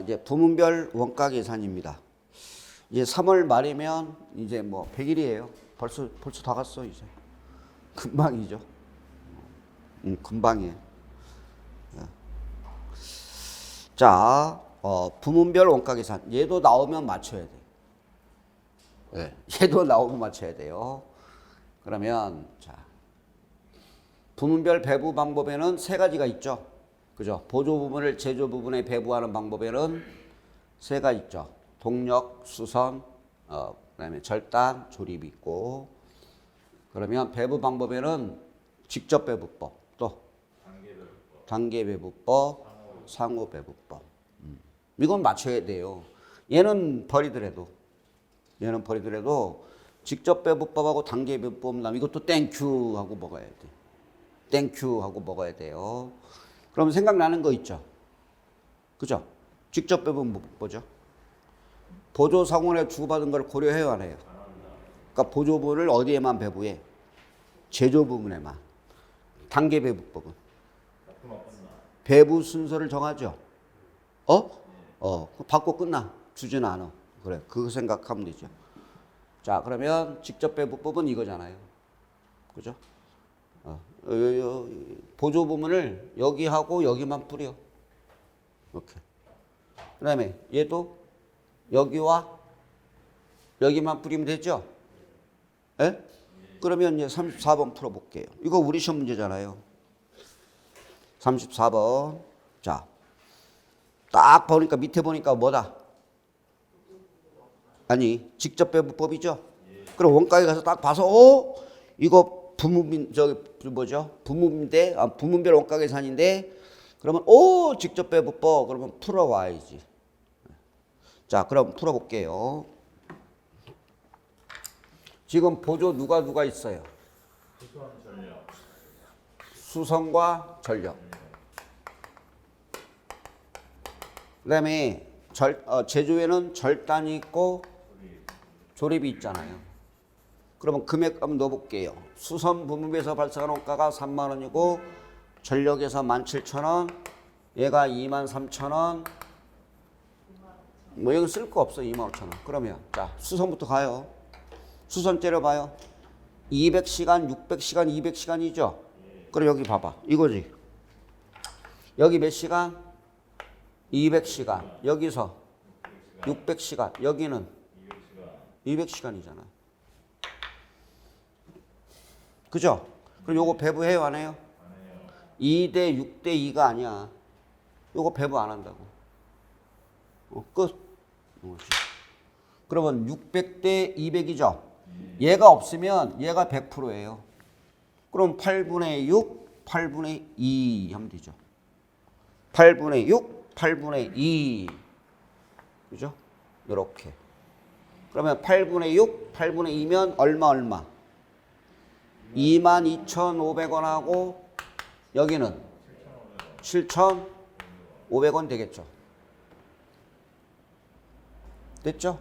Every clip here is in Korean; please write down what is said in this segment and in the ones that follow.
이제 부문별 원가 계산입니다. 이제 3월 말이면 이제 뭐 100일이에요. 벌써 다 갔어 이제. 금방이죠. 금방이에요. 자, 부문별 원가 계산. 얘도 나오면 맞춰야 돼. 네. 얘도 나오면 맞춰야 돼요. 그러면 자, 부문별 배부 방법에는 세 가지가 있죠. 그죠? 보조 부분을 제조 부분에 배부하는 방법에는 세 가지 있죠. 동력, 수선, 그다음에 절단, 조립이 있고. 그러면 배부 방법에는 직접 배부법, 또 단계 배부법, 상호 배부법. 이건 맞춰야 돼요. 얘는 버리더라도 직접 배부법하고 단계 배부법 나면 이것도 땡큐 하고 먹어야 돼. 땡큐 하고 먹어야 돼요. 그럼 생각나는 거 있죠? 그죠? 직접 배부는 뭐죠? 보조 상온에 주고받은 걸 고려해요, 안 해요? 그러니까 보조 부분을 어디에만 배부해? 제조 부분에만. 단계 배부법은 배부 순서를 정하죠. 받고 끝나. 주지는 않아. 그래, 그거 생각하면 되죠. 자, 그러면 직접 배부법은 이거잖아요. 그죠? 보조 부분을 여기하고 여기만 뿌려. 이렇게. 그 다음에 얘도 여기와 여기만 뿌리면 되죠? 예? 그러면 이제 34번 풀어볼게요. 이거 우리 시험 문제잖아요. 34번. 자, 딱 보니까 밑에 보니까 뭐다? 아니, 직접 배부법이죠? 그럼 원가에 가서 딱 봐서, 이거 부문별 원가 계산인데, 그러면, 직접 배부법. 그러면 풀어와야지. 자, 그럼 풀어볼게요. 지금 보조 누가 있어요? 수선과 전력. 그 다음에 제조에는 절단이 있고 조립이 있잖아요. 그러면 금액 한번 넣어볼게요. 수선 부문에서 발생한 원가가 3만 원이고 전력에서 17,000원, 얘가 23,000원. 뭐 여기 쓸 거 없어. 25,000원. 그러면 자, 수선부터 가요. 수선 때려봐요. 200시간, 600시간, 200시간이죠? 그럼 여기 봐봐. 이거지. 여기 몇 시간? 200시간. 여기서 600시간. 여기는 200시간이잖아. 그죠? 그럼 요거 배부해요, 안 해요? 2대 6대 2가 아니야. 요거 배부 안 한다고. 끝. 그러면 600대 200이죠? 얘가 없으면 얘가 100%예요. 그럼 8분의 6, 8분의 2 하면 되죠. 8분의 6, 8분의 2. 그죠? 요렇게. 그러면 8분의 6, 8분의 2면 얼마? 22,500원하고 여기는 7,500원 되겠죠. 됐죠?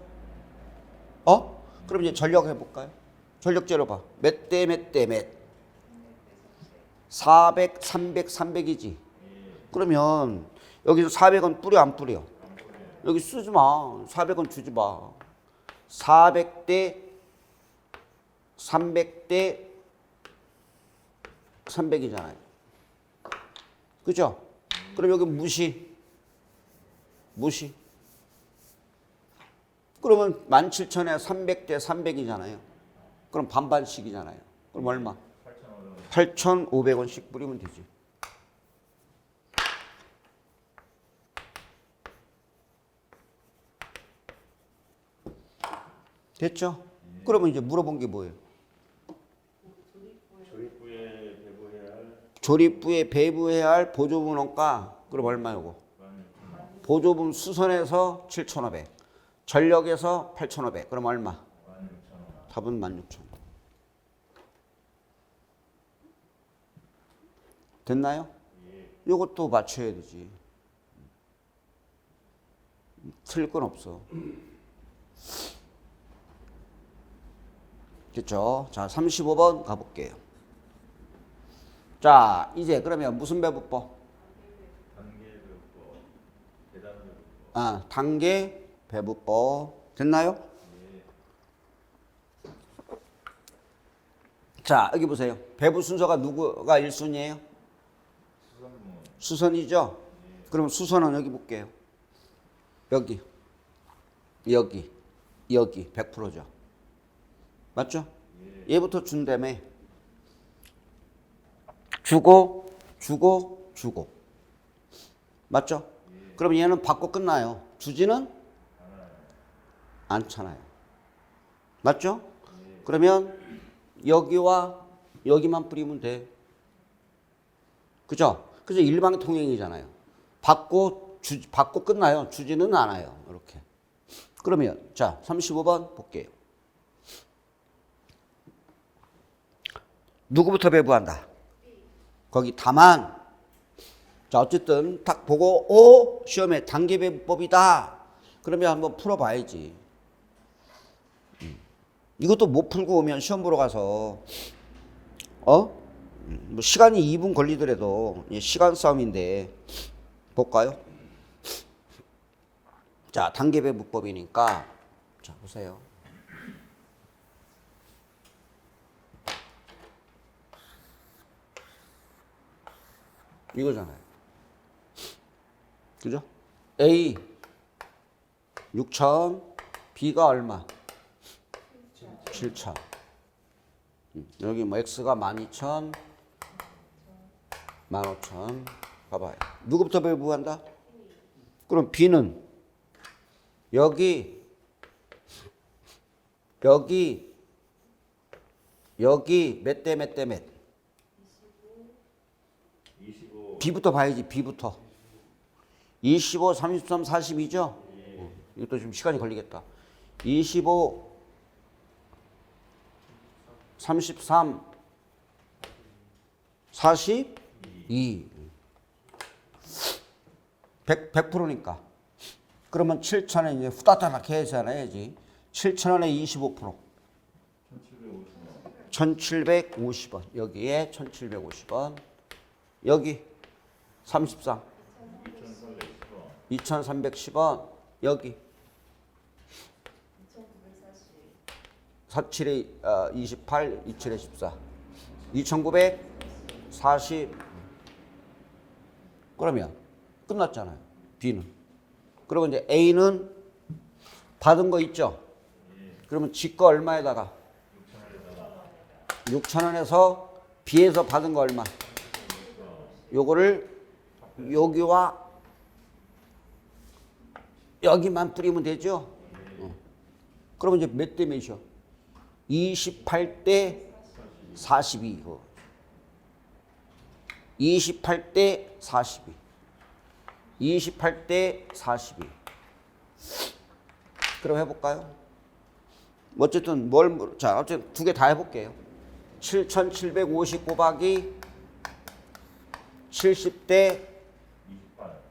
그럼 이제 전력 해볼까요? 전력 재료봐. 몇 대 몇? 400, 300, 300이지. 그러면 여기서 400원 뿌려 안 뿌려? 여기 쓰지 마. 400원 주지 마. 400대 300대 300이잖아요. 그죠? 그럼 여기 무시. 그러면 17,000에 300대 300이잖아요. 그럼 반반씩이잖아요. 그럼 얼마? 8,500원씩 뿌리면 되지. 됐죠? 그러면 이제 물어본 게 뭐예요? 조립부에 배부해야 할 보조분 원가. 그럼 얼마요고? 보조분 수선에서 7,500. 전력에서 8,500. 그럼 얼마? 답은 16,000원. 됐나요? 요것도 맞춰야 되지. 틀릴 건 없어. 됐죠? 자, 35번 가볼게요. 자, 이제 그러면 무슨 배부법? 단계 배분법. 됐나요? 자, 여기 보세요. 배분 순서가 누구가 1순위예요? 수선이죠? 그럼 수선은 여기 볼게요. 여기, 여기, 여기 100%죠. 맞죠? 얘부터 준다며. 주고, 주고, 주고. 맞죠? 그럼 얘는 받고 끝나요. 주지는 않잖아요. 맞죠? 그러면 여기와 여기만 뿌리면 돼. 그죠? 그래서 일방통행이잖아요. 받고 끝나요. 주지는 않아요. 이렇게. 그러면 자 35번 볼게요. 누구부터 배부한다? 거기 다만 자 어쨌든 딱 보고 오 시험에 단계 배부법이다. 그러면 한번 풀어봐야지. 이것도 못 풀고 오면 시험 보러 가서 뭐 시간이 2분 걸리더라도 시간 싸움인데 볼까요? 자 단계 배부법이니까 자 보세요. 이거잖아요. 그죠? A 6천, B가 얼마? 7천. 여기 뭐 X가 12,000, 15,000. 봐봐요. 누구부터 배부한다? 그럼 B는 여기 몇 대 몇 대 몇? 25. B부터 봐야지. B부터. 25, 33, 42죠? 이것도 좀 시간이 걸리겠다. 25, 33, 42. 100%니까. 그러면 7,000원 이제 후다다닥 계산해야지. 7,000원에 25%. 1,750원. 여기에 1,750원. 여기 33. 2,310원. 여기 47에 28, 27에 14. 2,940. 그러면 끝났잖아요. B는. 그리고 이제 A는 받은 거 있죠? 그러면 지 거 얼마에다가? 6,000원에서 B에서 받은 거 얼마? 요거를 여기와 여기만 뿌리면 되죠? 그러면 이제 몇 대 몇이요? 28대 42. 28대 42. 28대 42. 그럼 해볼까요? 어쨌든 자, 어쨌든 두 개 다 해볼게요. 7,750 곱하기 70대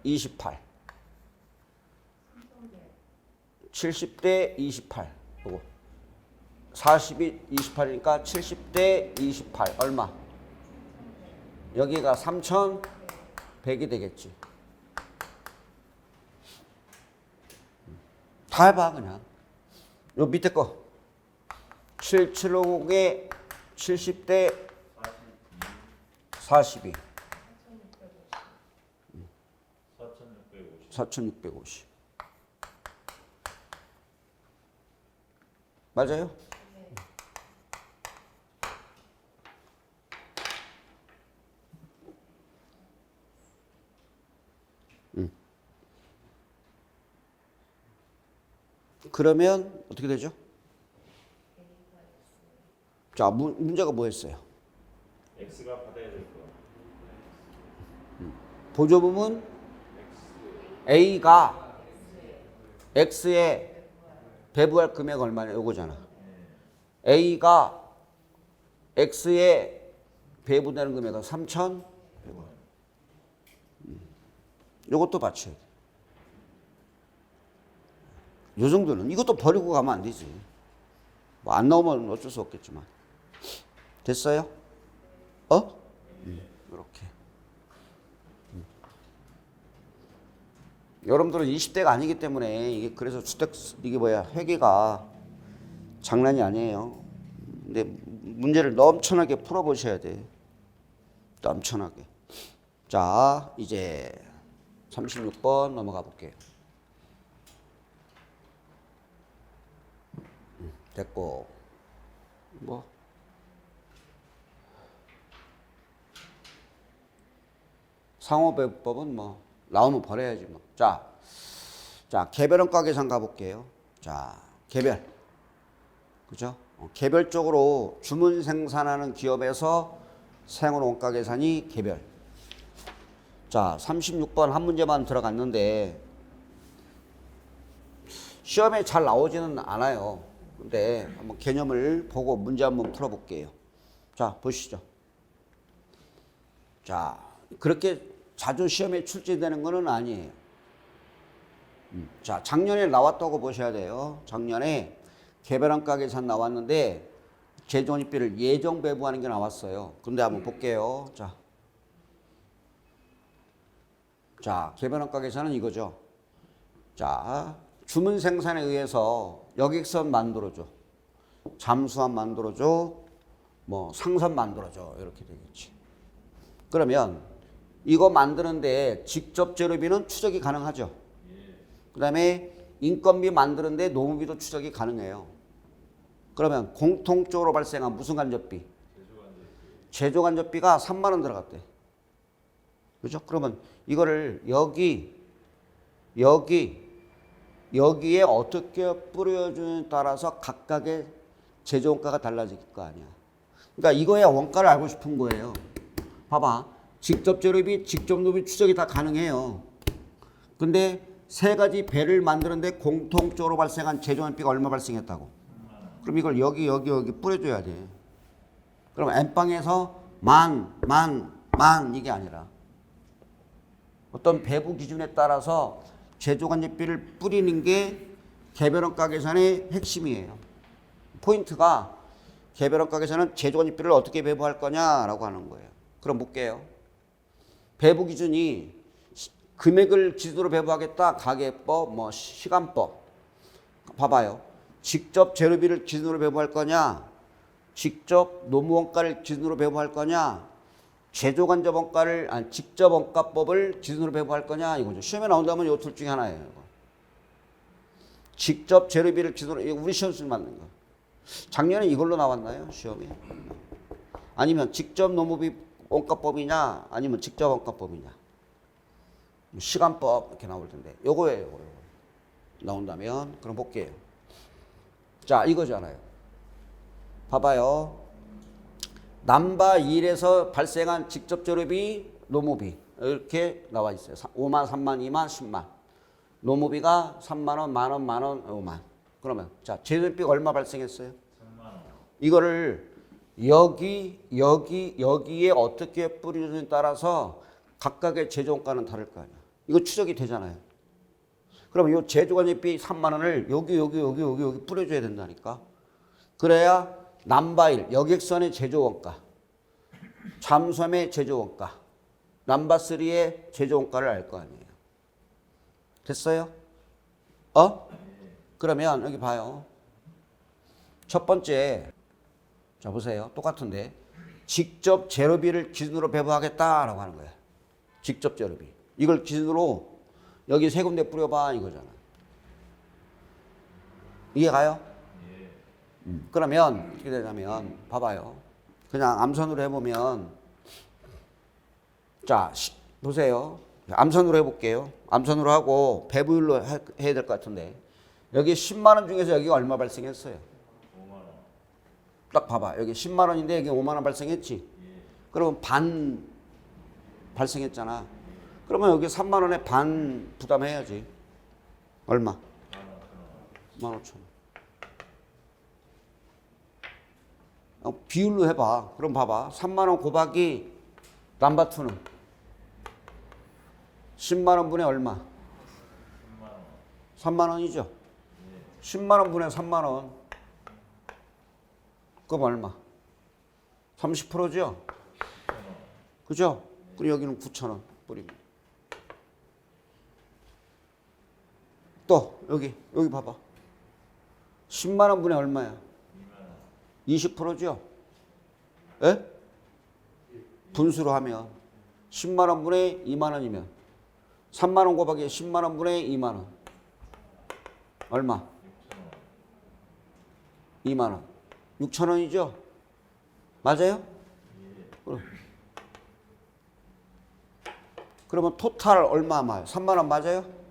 28. 70대 28. 요거. 40이 28이니까 70대 28. 얼마? 여기가 3,100이 되겠지. 다 해봐, 그냥. 요 밑에 거. 775에 70대 42. 4,650. 맞아요? 그러면 어떻게 되죠? 자, 문제가 뭐였어요? X가 받아야 될 거. 보조금은 A가 X에 배부할 금액 얼마냐? 요거잖아. A가 X에 배부되는 금액은 3,100원. 요것도 받쳐야 돼. 요 정도는. 이것도 버리고 가면 안 되지. 뭐 안 나오면 어쩔 수 없겠지만. 됐어요? 이렇게. 여러분들은 20대가 아니기 때문에 이게 그래서 주택 이게 뭐야 회계가 장난이 아니에요. 근데 문제를 넘쳐나게 풀어보셔야 돼. 넘쳐나게. 자 이제 36번 넘어가 볼게요. 됐고 뭐 상호배분법은 뭐 나오면 버려야지 뭐. 자 개별원가 계산 가볼게요. 자 개별 그죠? 개별적으로 주문 생산하는 기업에서 사용하는 원가 계산이 개별. 자 36번 한 문제만 들어갔는데 시험에 잘 나오지는 않아요. 근데 한번 개념을 보고 문제 한번 풀어볼게요. 자 보시죠. 자 그렇게 자주 시험에 출제되는 거는 아니에요. 자 작년에 나왔다고 보셔야 돼요. 작년에 개별원가 계산 나왔는데 재정입비를 예정 배부하는 게 나왔어요. 근데 한번 볼게요. 자 개별원가 계산은 이거죠. 자 주문 생산에 의해서 여객선 만들어줘, 잠수함 만들어줘, 뭐 상선 만들어줘 이렇게 되겠지. 그러면 이거 만드는데 직접 재료비는 추적이 가능하죠. 그 다음에 인건비 만드는데 노무비도 추적이 가능해요. 그러면 공통적으로 발생한 무슨 간접비? 제조간접비가 3만 원 들어갔대. 그죠? 그러면 이거를 여기에 어떻게 뿌려주냐에 따라서 각각의 제조원가가 달라질 거 아니야. 그러니까 이거야 원가를 알고 싶은 거예요. 봐봐. 직접 재료비, 직접 노비 추적이 다 가능해요. 근데 세 가지 배를 만드는데 공통적으로 발생한 제조원비가 얼마 발생했다고? 그럼 이걸 여기 뿌려줘야 돼. 그럼 N방에서 만 이게 아니라 어떤 배부 기준에 따라서 제조간접비를 뿌리는 게 개별원가 계산의 핵심이에요. 포인트가 개별원가 계산은 제조간접비를 어떻게 배부할 거냐라고 하는 거예요. 그럼 볼게요. 배부 기준이 금액을 기준으로 배부하겠다. 가계법, 뭐 시간법. 봐봐요. 직접 재료비를 기준으로 배부할 거냐? 직접 노무원가를 기준으로 배부할 거냐? 제조간접원가를 직접 원가법을 기준으로 배부할 거냐 이거죠. 시험에 나온다면 이 둘 중에 하나예요. 이거. 직접 재료비를 기준으로 우리 시험 수준 맞는 거. 작년에 이걸로 나왔나요? 시험에? 아니면 직접 노무비 원가법이냐 아니면 직접 원가법이냐. 시간법 이렇게 나올 텐데 요거예요. 요거. 나온다면 그럼 볼게요. 자 이거잖아요. 봐봐요. 남바 1에서 발생한 직접 재료비, 노무비 이렇게 나와 있어요. 5만, 3만, 2만, 10만. 노무비가 3만 원, 만 원, 만 원, 5만. 그러면 자 재료비가 얼마 발생했어요? 3만 원. 이거를 여기에 어떻게 뿌리느냐에 따라서 각각의 제조원가는 다를 거 아니야. 이거 추적이 되잖아요. 그러면 이 제조간접비 3만 원을 여기 뿌려줘야 된다니까. 그래야 남바일 여객선의 제조원가, 잠수함의 제조원가, 남바3의 제조원가를 알 거 아니에요. 됐어요? 그러면 여기 봐요. 첫 번째, 자 보세요. 똑같은데 직접 재료비를 기준으로 배부하겠다라고 하는 거야. 직접 재료비. 이걸 기준으로 여기 세 군데 뿌려봐 이거잖아. 이해가요? 그러면 어떻게 되냐면 봐봐요. 그냥 암선으로 해보면 자 보세요. 암선으로 해볼게요. 암선으로 하고 배부율로 해야 될 것 같은데 여기 10만 원 중에서 여기가 얼마 발생했어요? 5만 원. 딱 봐봐. 여기 10만 원인데 여기 5만 원 발생했지? 그러면 반 발생했잖아. 그러면 여기 3만 원에 반 부담해야지. 얼마? 15,000원. 비율로 해봐. 그럼 봐봐. 3만 원 곱하기 남바2는 10만 원 분의 얼마? 3만 원이죠. 10만 원 분의 3만 원. 그럼 얼마? 30%죠? 그죠? 그리고 여기는 9,000원 뿌립니다. 또 여기 봐봐. 10만 원분의 얼마야? 20%죠? 예? 분수로 하면 10만 원분의 2만 원이면 3만 원 곱하기 10만 원분의 2만 원. 얼마? 2만 원. 6천 원이죠? 맞아요? 그러면 토탈 얼마? 3만 원 맞아요?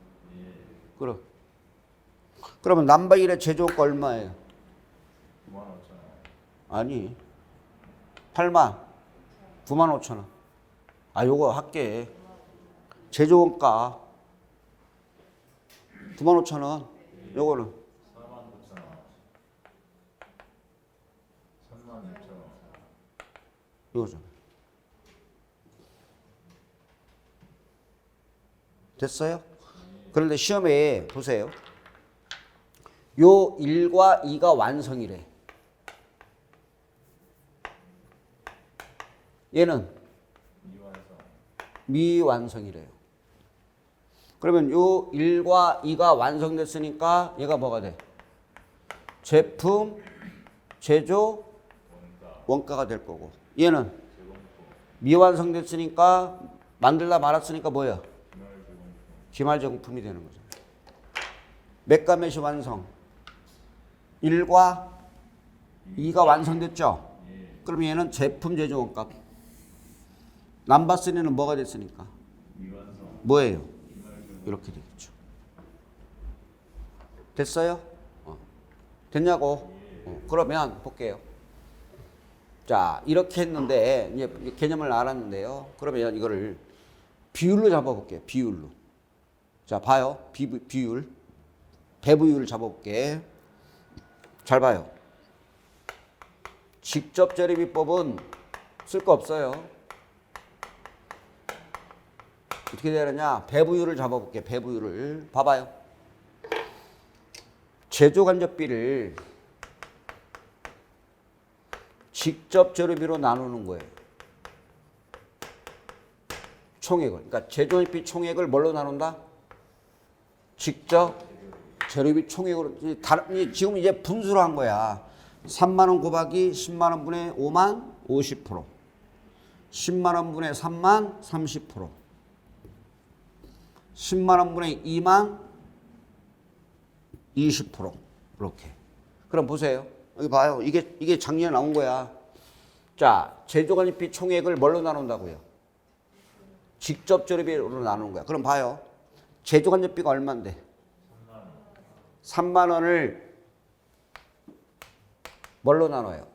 그러면 남바일의 제조가 얼마예요? 9만 5천 원. 아니 8만 9만 5천 원. 아 요거 할게. 제조원가 9만 5천 원. 요거는 4만 9천 원. 3만 6천 원. 요거잖아. 됐어요? 그런데 시험에 보세요. 요 1과 2가 완성이래. 얘는 미완성. 미완성이래요. 그러면 요 1과 2가 완성됐으니까 얘가 뭐가 돼? 제품, 제조, 원가가 될 거고. 얘는 미완성됐으니까 만들다 말았으니까 뭐야? 기말제공품이 되는 거죠. 몇과 몇이 완성? 1과 2가 완성됐죠? 그럼 얘는 제품 제조 원가. 넘버3는 뭐가 됐으니까? 미완성. 뭐예요? 이렇게 되겠죠. 됐어요? 됐냐고? 그러면 볼게요. 자, 이렇게 했는데 이제 개념을 알았는데요. 그러면 이거를 비율로 잡아볼게요. 비율로. 자, 봐요. 비율. 배부율을 잡아볼게. 잘 봐요. 직접 재료비법은 쓸 거 없어요. 어떻게 되느냐? 배부율을 잡아볼게. 배부율을. 봐봐요. 제조간접비를 직접 재료비로 나누는 거예요. 총액을. 그러니까 제조비 총액을 뭘로 나눈다? 직접 재료비 총액으로. 지금 이제 분수로 한 거야. 3만 원 곱하기 10만 원분의 5만 50%. 10만 원분의 3만 30%. 10만 원분의 2만 20%. 이렇게. 그럼 보세요. 여기 봐요. 이게 작년에 나온 거야. 자, 제조간접비 총액을 뭘로 나눈다고요? 직접 재료비로 나누는 거야. 그럼 봐요. 제조간접비가 얼마인데? 3만 원을 뭘로 나눠요?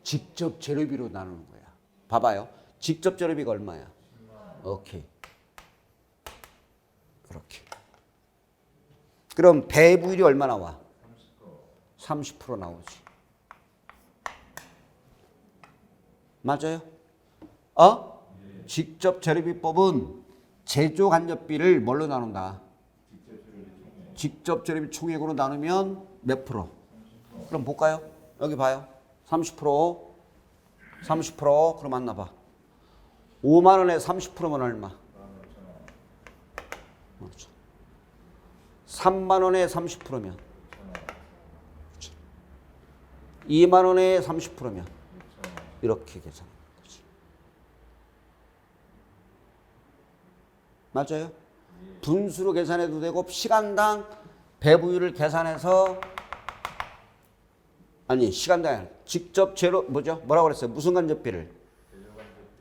직접 재료비로 나누는 거야. 봐봐요. 직접 재료비가 얼마야? 오케이. 그렇게. 그럼 배부율이 얼마 나와? 30% 나오지. 맞아요? 직접 재료비법은 제조간접비를 뭘로 나눈다? 직접 재료비 총액으로 나누면 몇 프로? 그럼 볼까요? 여기 봐요. 30%. 30% 그럼 맞나 봐. 5만 원에 30%면 얼마? 3만 원에 30%면 2만 원에 30%면 이렇게 계산하는 거지. 맞아요? 분수로 계산해도 되고 시간당 배부율을 계산해서 시간당 직접 재료 뭐라고 그랬어요? 무슨 간접비를?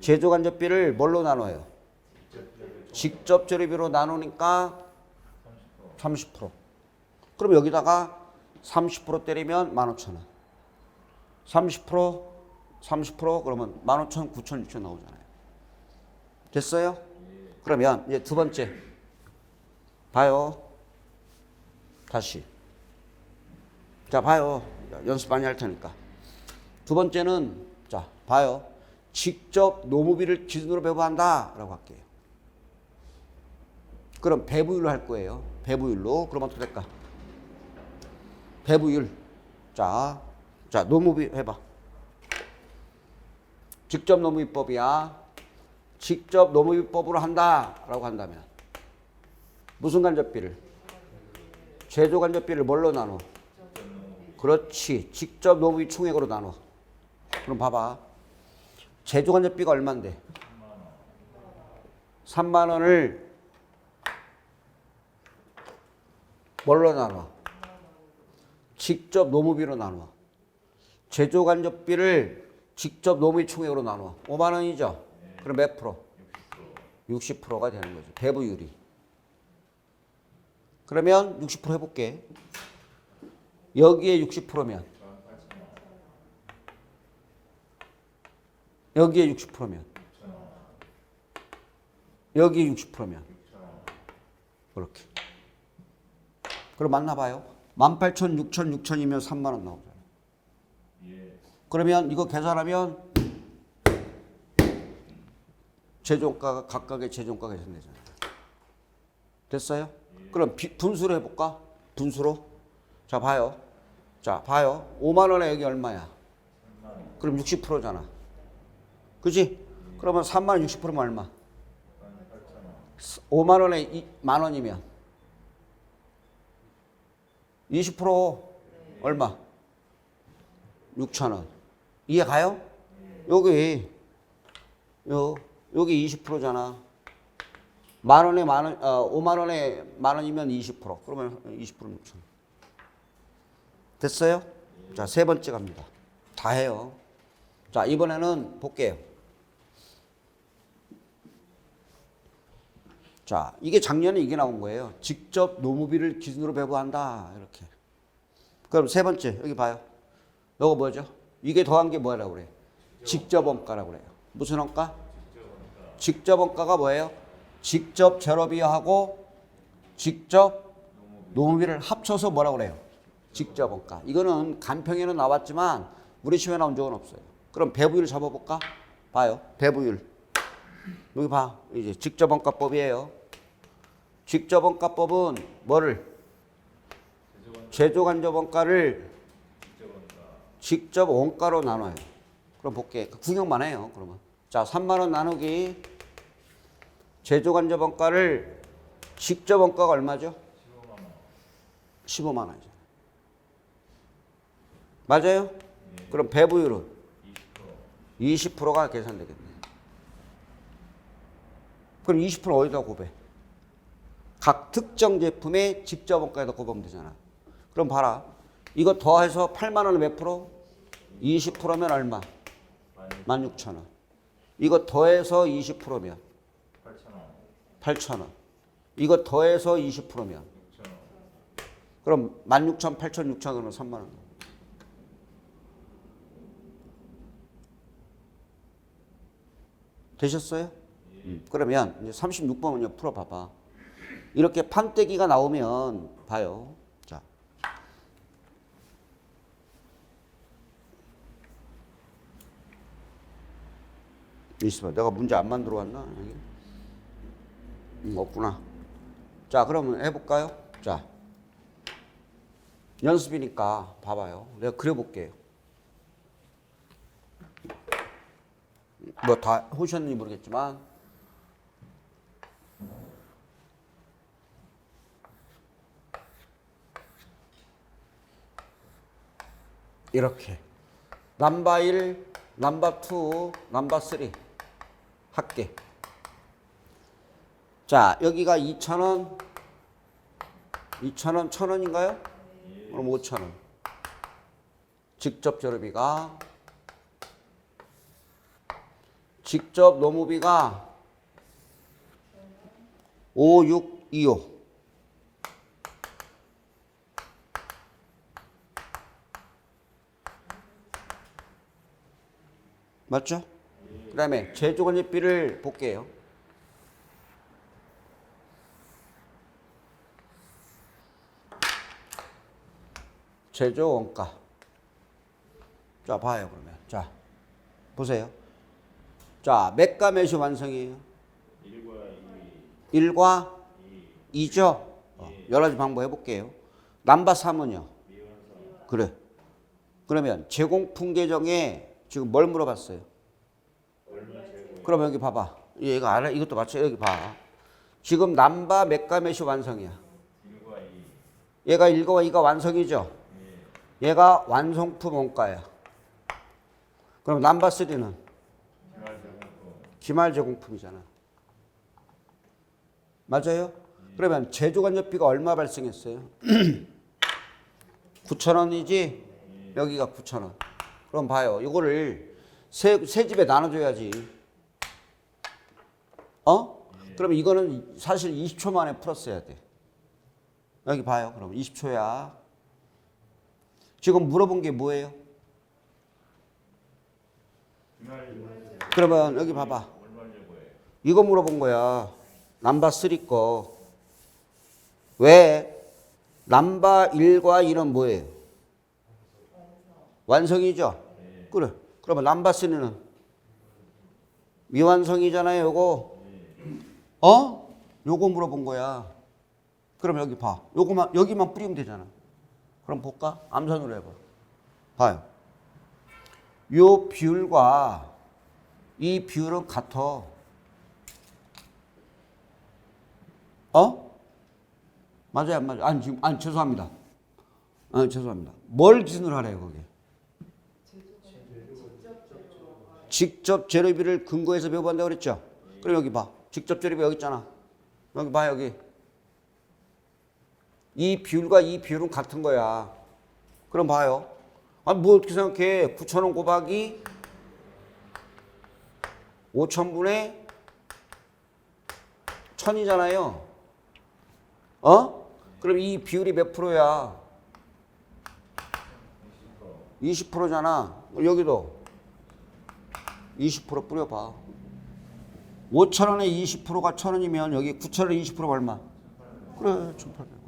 제조간접비를 뭘로 나눠요? 직접 재료비로 나누니까 30%. 그럼 여기다가 30% 때리면 15,000원. 30% 그러면 15,000, 9,000, 6,000 나오잖아요. 됐어요? 그러면 이제 두 번째 봐요. 다시. 자, 봐요. 연습 많이 할 테니까. 두 번째는 자, 봐요. 직접 노무비를 기준으로 배부한다 라고 할게요. 그럼 배부율로 할 거예요. 배부율로. 그럼 어떻게 될까? 배부율. 자, 노무비 해봐. 직접 노무비법이야. 직접 노무비법으로 한다 라고 한다면 무슨 간접비를? 제조간접비를 뭘로 나눠? 그렇지. 직접 노무비 총액으로 나눠. 그럼 봐봐. 제조간접비가 얼만데? 3만 원을 뭘로 나눠? 직접 노무비로 나눠. 제조간접비를 직접 노무비 총액으로 나눠. 5만 원이죠? 그럼 몇 프로? 60%가 되는 거죠. 배부율이. 그러면 60% 해볼게. 여기에 60%면 여기에 60%면 여기에 60%면 그렇게. 그럼 만나봐요. 18,000, 6,000, 6,000이면 3만 원 나오잖아요. 그러면 이거 계산하면 제조원가가 각각의 제조원가가 계산되잖아요. 됐어요? 그럼 분수로 해볼까? 분수로. 자, 봐요. 자, 봐요. 5만 원에 여기 얼마야? 그럼 60%잖아. 그지? 그러면 3만 원 60%면 얼마? 5만 원에 만 원이면 20% 얼마? 6천 원. 이해 가요? 여기 20%잖아. 만 원에 만 원, 5만 원에 만 원이면 20%. 그러면 20%는 6천 원. 됐어요? 자, 세 번째 갑니다. 다 해요. 자, 이번에는 볼게요. 자, 이게 작년에 이게 나온 거예요. 직접 노무비를 기준으로 배부한다. 이렇게. 그럼 세 번째, 여기 봐요. 이거 뭐죠? 이게 더한 게 뭐라고 그래요? 직접 원가라고 그래요. 무슨 원가? 직접 원가가 뭐예요? 직접 재료비하고 직접 노무비를 합쳐서 뭐라고 그래요? 직접 원가. 이거는 간평에는 나왔지만 우리 시험에 나온 적은 없어요. 그럼 배부율 잡아볼까? 봐요. 배부율. 여기 봐. 이제 직접 원가법이에요. 직접 원가법은 뭐를? 제조간접 원가를 직접 원가로 나눠요. 그럼 볼게. 구경만 해요. 그러면. 자, 3만 원 나누기 제조간접 원가를 직접 원가가 얼마죠? 15만 원이죠. 맞아요? 그럼 배부율은 20%가 계산되겠네. 그럼 20% 어디다 곱해? 각 특정 제품의 직접 원가에다 곱하면 되잖아. 그럼 봐라. 이거 더해서 8만 원은 몇 프로? 20%면 얼마? 16,000원. 이거 더해서 20%면 8,000원. 이거 더해서 20%면 그럼 16,000, 8,000, 6,000원은 3만 원. 되셨어요? 그러면 이제 36번은요 풀어봐봐. 이렇게 판때기가 나오면 봐요. 자, 있어봐. 내가 문제 안 만들어 왔나? 없구나. 자, 그러면 해볼까요? 자, 연습이니까 봐봐요. 내가 그려볼게요. 뭐 다 오셨는지 모르겠지만 이렇게 넘버 1, 넘버 2, 넘버 3 할게. 자, 여기가 2,000원, 2,000원, 1,000원인가요? 그럼 5,000원. 직접 재료비가 직접 노무비가 5625. 맞죠? 그 다음에 제조간접비를 볼게요. 제조 원가. 자, 봐요, 그러면. 자, 보세요. 자, 몇과 몇이 완성이에요? 1과 2죠? 여러 가지 방법 해볼게요. 넘버 3은요? 그래. 그러면 제공품 계정에 지금 뭘 물어봤어요? 그럼 여기 봐봐. 얘가 알아? 이것도 맞춰. 여기 봐. 지금 넘버 몇과 몇이 완성이야? 얘가 1과 2가 완성이죠. 얘가 완성품 원가야. 그럼 넘버 3는 기말 제공품이잖아. 맞아요? 그러면 제조간접비가 얼마 발생했어요? 9,000원이지? 여기가 9,000원. 그럼 봐요. 이거를 세 집에 나눠줘야지. 그럼 이거는 사실 20초 만에 풀었어야 돼. 여기 봐요. 그럼 20초야. 지금 물어본 게 뭐예요? 그러면 여기 봐봐. 이거 물어본 거야. 넘버 3 거. 왜? 넘버 1과 2는 뭐예요? 완성이죠? 그래. 그러면 넘버 3는 미완성이잖아요. 요거. 요거 물어본 거야. 그럼 여기 봐. 요거만, 여기만 뿌리면 되잖아. 그럼 볼까? 암산으로 해봐. 봐요. 요 비율과 이 비율은 같아. 맞아요, 안 맞아요? 아니, 지금, 아니, 죄송합니다. 죄송합니다. 뭘 기준으로 하래요, 거기? 직접 재료비를 근거해서 배분한다고 그랬죠? 그럼 여기 봐. 직접 재료비 여기 있잖아. 여기 봐, 여기. 이 비율과 이 비율은 같은 거야. 그럼 봐요. 아니, 뭐 어떻게 생각해? 9,000원 곱하기 5,000분의 1,000이잖아요. 그럼 이 비율이 몇 프로야? 20%잖아. 여기도 20% 뿌려봐. 5,000원에 20%가 1,000원이면 여기 9,000원에 20%가 얼마? 그래, 1,800원.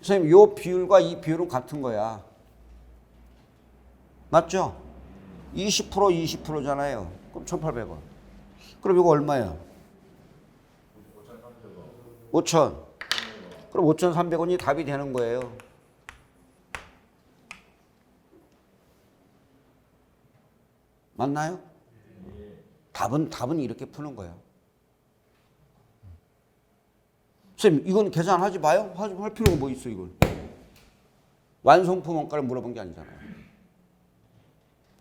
선생님, 요 비율과 이 비율은 같은 거야. 맞죠? 20% 20%잖아요. 그럼 1,800원. 그럼 이거 얼마야? 5,000. 그럼 5,300원이 답이 되는 거예요. 맞나요? 답은 이렇게 푸는 거예요. 선생님, 이건 계산하지 마요? 할 필요가 뭐 있어, 이걸. 완성품 원가를 물어본 게 아니잖아요.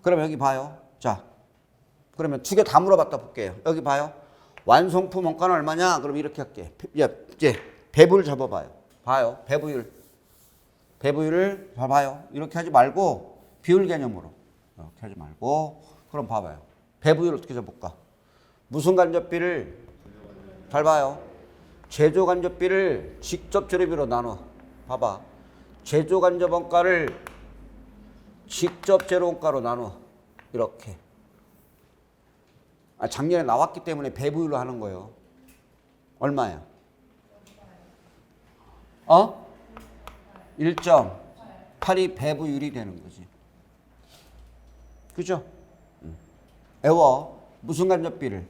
그럼 여기 봐요. 자, 그러면 2개 다 물어봤다 볼게요. 여기 봐요. 완성품 원가는 얼마냐? 그럼 이렇게 할게. 이제 배부율 잡아봐요. 봐요. 배부율을 봐봐요. 이렇게 하지 말고 비율 개념으로. 이렇게 하지 말고. 그럼 봐봐요. 배부율 어떻게 잡을까? 무슨 간접비를 잘 봐요. 제조 간접비를 직접 재료비로 나눠. 봐봐. 제조 간접 원가를 직접 재료 원가로 나눠. 이렇게. 작년에 나왔기 때문에 배부율로 하는 거예요. 얼마야? 1.8이 배부율이 되는 거지. 그죠? 애워. 무슨 간접비를?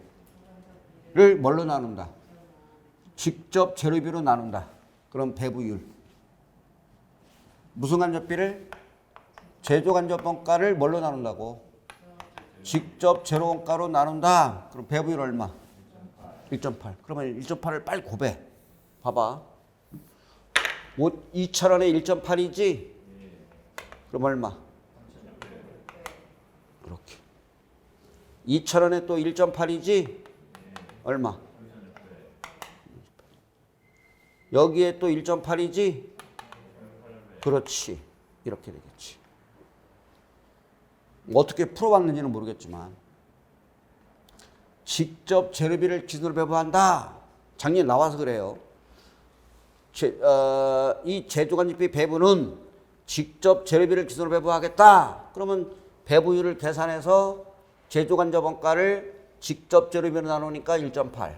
뭘로 나눈다? 직접 재료비로 나눈다. 그럼 배부율. 무슨 간접비를? 제조 간접 원가를 뭘로 나눈다고? 직접 재료 원가로 나눈다. 그럼 배부율 얼마? 1.8. 그러면 1.8을 빨리 곱해. 봐봐. 2,000원에 1.8이지? 그럼 얼마? 이렇게. 2,000원에 또 1.8이지? 얼마? 여기에 또 1.8이지? 그렇지. 이렇게 되겠지. 어떻게 풀어봤는지는 모르겠지만 직접 재료비를 기준으로 배분한다. 작년에 나와서 그래요. 이 제조간접비 배분은 직접 재료비를 기준으로 배분하겠다. 그러면 배부율을 계산해서 제조간접 원가를 직접 재료비로 나누니까 1.8.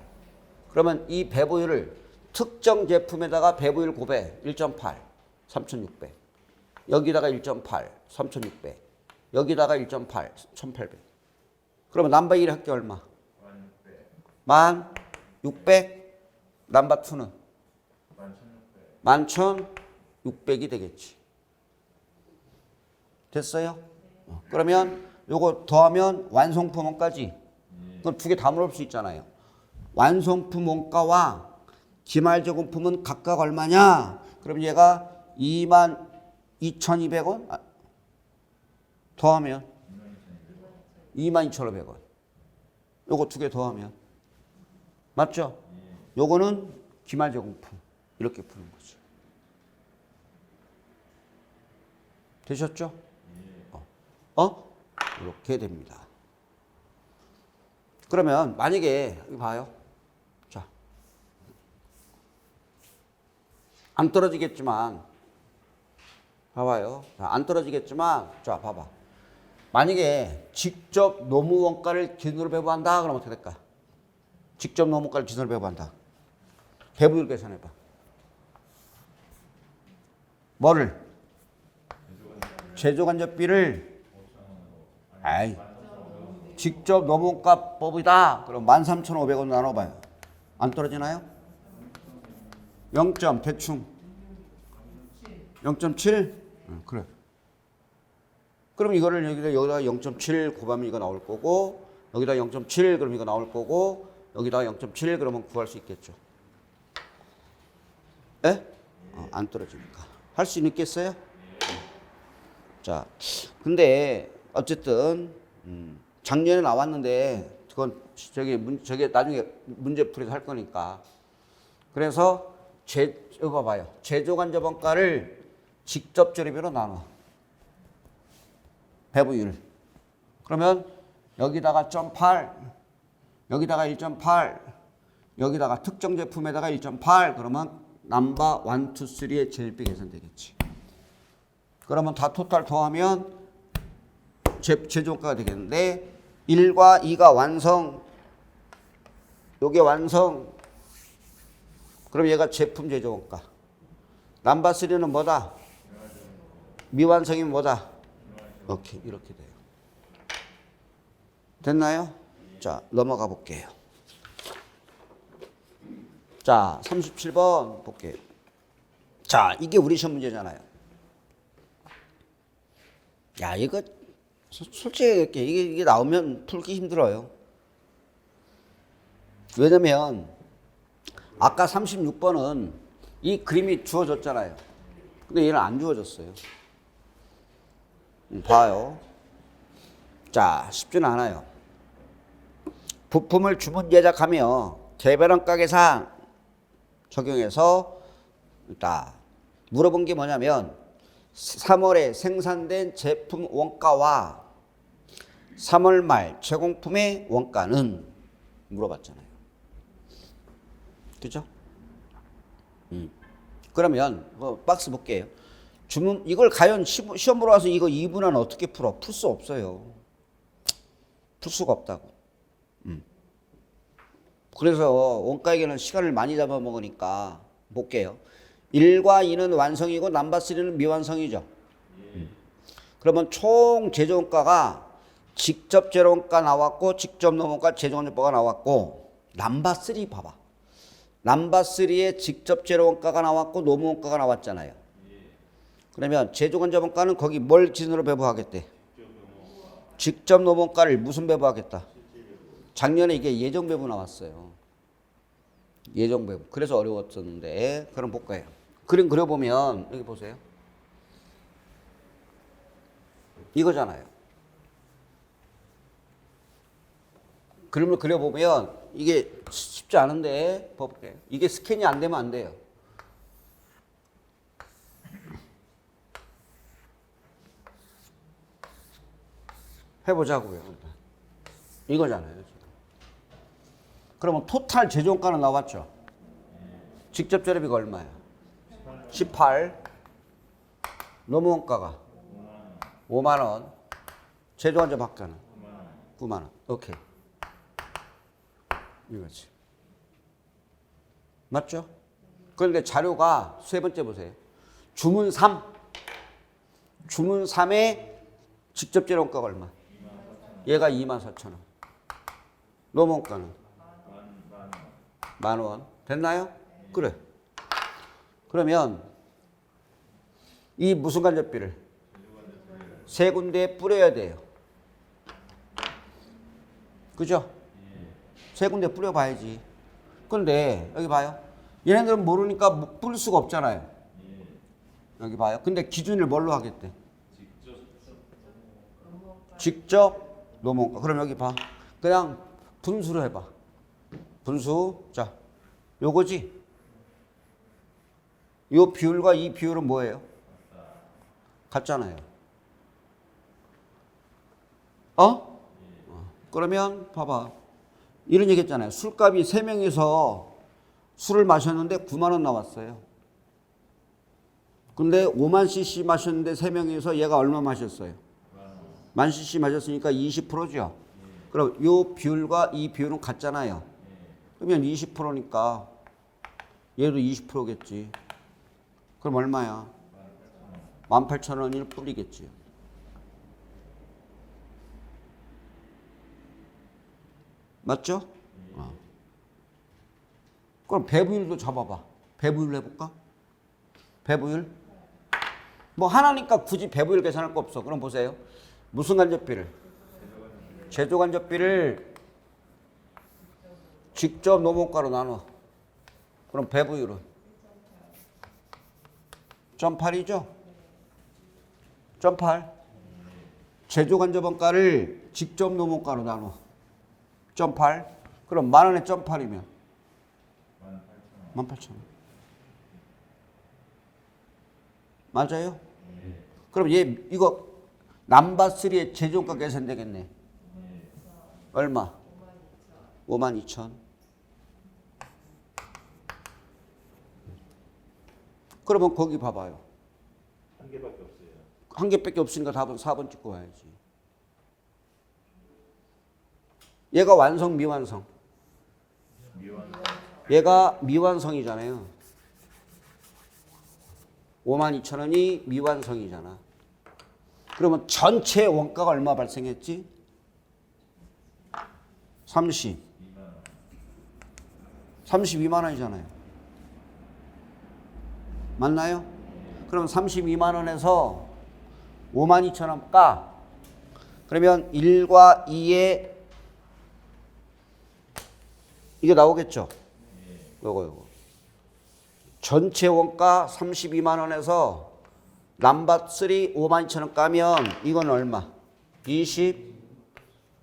그러면 이 배부율을 특정 제품에다가 배부율 곱해. 1.8, 3,600. 여기다가 1.8, 3,600. 여기다가 1.8, 1,800. 그러면 넘버 1 할게 얼마? 1,600. 넘버 2는? 11,600이 되겠지. 됐어요? 그러면 요거 더하면 완성품 원가지. 그럼 2개 다 물을 수 있잖아요. 완성품 원가와 기말제공품은 각각 얼마냐? 그럼 얘가 22,200원 더하면 22,500원. 요거 두 개 더하면 맞죠? 요거는 기말제공품 이렇게 푸는 거죠. 되셨죠? 이렇게 됩니다. 그러면 만약에 여기 봐요. 자, 안 떨어지겠지만 봐봐요. 자, 안 떨어지겠지만 자 봐봐. 만약에 직접 노무 원가를 기준으로 배부한다 그러면 어떻게 될까? 직접 노무 원가를 기준으로 배부한다. 배부율 계산해봐. 뭐를? 제조간접비를 직접 노무원가법이다. 그럼 13,500원 나눠봐요. 안 떨어지나요? 0. 대충 0.7? 그래. 그럼 이거를 여기다 0.7 곱하면 이거 나올 거고 여기다 0.7 그럼 이거 나올 거고 여기다 0.7 그러면 구할 수 있겠죠. 에? 안 떨어지니까. 할 수 있겠어요? 자, 근데 어쨌든 작년에 나왔는데 그건 저게 나중에 문제풀이도 할 거니까. 그래서 이거 봐봐요. 제조간접원가를 직접 재료비로 나눠. 배부율. 그러면 여기다가 0.8, 여기다가 1.8, 여기다가 특정 제품에다가 1.8 그러면 넘버 1, 2, 3의 제일비 계산되겠지. 그러면 다 토탈 더하면 제조원가가 되겠는데 1과 2가 완성, 요게 완성. 그럼 얘가 제품 제조원가. 넘버 3는 뭐다? 미완성이면 뭐다? 오케이, 이렇게 돼요. 됐나요? 자, 넘어가 볼게요. 자, 37번 볼게요. 자, 이게 우리 시험 문제잖아요. 야, 이거 솔직히 이게 나오면 풀기 힘들어요. 왜냐면 아까 36번은 이 그림이 주어졌잖아요. 근데 얘는 안 주어졌어요. 봐요. 자, 쉽지는 않아요. 부품을 주문 제작하며 개별한 가계상 적용해서 일단 물어본 게 뭐냐면 3월에 생산된 제품 원가와 3월 말 제공품의 원가는 물어봤잖아요. 그죠? 그러면 박스 볼게요. 주문 이걸 과연 시험 보러 와서 이거 2분한 어떻게 풀어? 풀 수 없어요. 풀 수가 없다고. 그래서 원가에게는 시간을 많이 잡아먹으니까 볼게요. 1과 2는 완성이고 넘버 3는 미완성이죠. 그러면 총 제조원가가 직접 재료원가 나왔고 직접 노무원가 제조원가가 나왔고 넘버 3 봐봐. 넘버 3에 직접 재료원가가 나왔고 노무원가가 나왔잖아요. 그러면 제조간접원가는 거기 뭘 기준으로 배부하겠대? 직접 노무원가를 무슨 배부하겠다? 작년에 이게 예정배부 나왔어요. 예정배부. 그래서 어려웠었는데 그럼 볼까요? 그림 그려보면 여기 보세요. 이거잖아요. 그림을 그려보면 이게 쉽지 않은데 볼게요. 이게 스캔이 안 되면 안 돼요. 해보자고요. 이거잖아요. 그러면 토탈 제조원가는 나왔죠. 직접 재료비가 얼마야? 18. 노무원가가 5만 원. 제조간접학가는 9만 원. 오케이. 이거지. 맞죠? 그런데 자료가 세 번째 보세요. 주문 3. 주문 3에 직접 재료원가가 얼마? 얘가 24,000원. 노무원가는? 10,000원. 됐나요? 그래. 그러면 이 무슨 간접비를? 세 군데에 뿌려야 돼요. 그죠? 세 군데 뿌려봐야지. 근데 여기 봐요. 얘네들은 모르니까 풀 수가 없잖아요. 여기 봐요. 근데 기준을 뭘로 하겠대? 직접 넘어가. 그럼 여기 봐. 그냥 분수로 해봐. 분수. 자, 요거지. 요 비율과 이 비율은 뭐예요? 같잖아요. 그러면 봐봐. 이런 얘기 했잖아요. 술값이 3명이서 술을 마셨는데 9만 원 나왔어요. 근데 5만 cc 마셨는데 3명이서 얘가 얼마 마셨어요? 1만 cc 마셨으니까 20%죠. 그럼 요 비율과 이 비율은 같잖아요. 그러면 20%니까 얘도 20%겠지. 그럼 얼마야? 18,000원일 뿐이겠지. 맞죠? 그럼 배부율도 잡아봐. 배부율 해볼까? 배부율? 뭐 하나니까 굳이 배부율 계산할 거 없어. 그럼 보세요. 무슨 간접비를? 제조 간접비를 직접 노무가로 나눠. 그럼 배부율은? 0.8이죠? 0.8. 제조 간접원가를 직접 노무가로 나눠. 0.8. 그럼 만 원에 0.8이면 18,000원. 맞아요? 그럼 얘 이거 넘버3의 제조가 계산되겠네. 얼마? 52,000. 그러면 거기 봐봐요. 한 개밖에 없어요. 한 개밖에 없으니까 답은 4번 찍고 와야지. 얘가 완성, 미완성. 미완성. 얘가 미완성이잖아요. 52,000원이 미완성이잖아. 그러면 전체 원가가 얼마 발생했지? 32만 원이잖아요. 맞나요? 그럼 32만 원에서 52,000원 까. 그러면 1과 2에 이게 나오겠죠? 요거. 전체 원가 32만 원에서 넘버3 52,000원 까면 이건 얼마?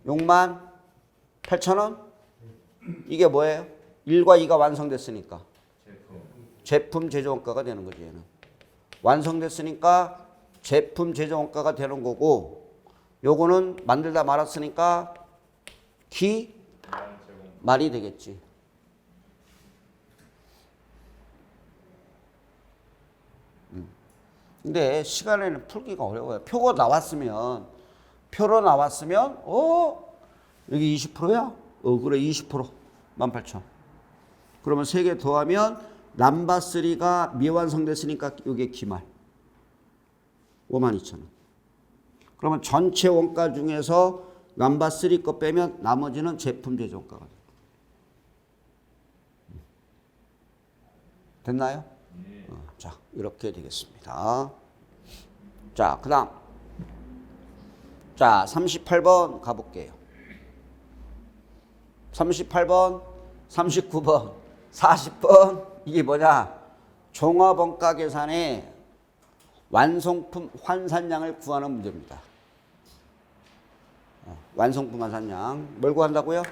26만 8,000원? 이게 뭐예요? 1과 2가 완성됐으니까. 제품 제조 원가가 되는 거지, 얘는. 완성됐으니까 제품 제조 원가가 되는 거고, 요거는 만들다 말았으니까 말이 되겠지. 근데 시간에는 풀기가 어려워요. 표로 나왔으면 여기 20%야? 그래 20%. 18,000. 그러면 3개 더하면 넘버3가 미완성됐으니까 이게 기말. 52,000원. 그러면 전체 원가 중에서 넘버3 거 빼면 나머지는 제품 제조 원가가 돼요. 됐나요? 자, 이렇게 되겠습니다. 자, 그 다음. 자, 38번 가볼게요. 38번, 39번, 40번. 이게 뭐냐? 종합원가 계산의 완성품 환산량을 구하는 문제입니다. 완성품 환산량. 뭘 구한다고요?